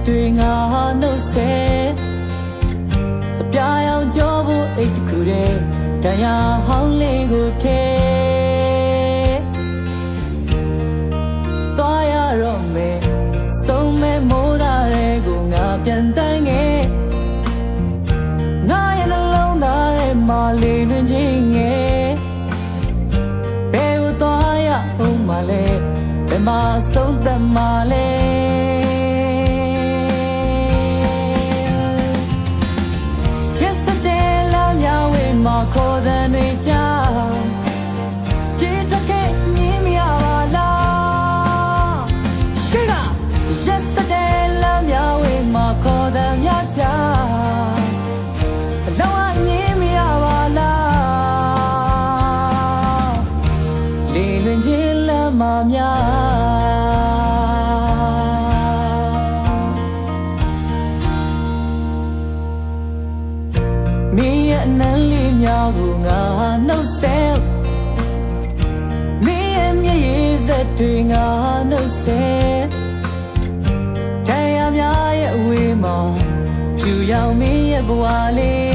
တွေငါနှုတ်ဆက်အပြာရောင်ကြောဖို့အိတ်တစ်ခုတည်းတရားဟောင်းလေးကိုထဲသွားရတော့မယ်ဆုံးမဲ့မိုးသားတွေကိုငါပြန်တန်းခဲ့ငါရဲ့နှလုံးသားထဲမှာလေးလွင်ချင်းငယ်ဘယ်ကိုသွားရအောင်မလဲဘယ်မှာဆုံးသက်မလဲခေါ်တဲ့နေကြပြေတော့ခဲ့မြင်မရပါလားရှိက yesterday လမ်းမြဝေးမှာခေါ်တဲ့မြကြအလုံးအမြင်မရပါလားလေလွင်ချင်းလမ်းမှာမင်းရဲ့နန်းလေးများကိုငါနှုတ်ဆက်မင်းရဲ့မျက်ရည်စက်တွေငါနှုတ်ဆက်တရားများရဲ့အဝေးမှာဖြူရောင်မင်းရဲ့ဘဝလေး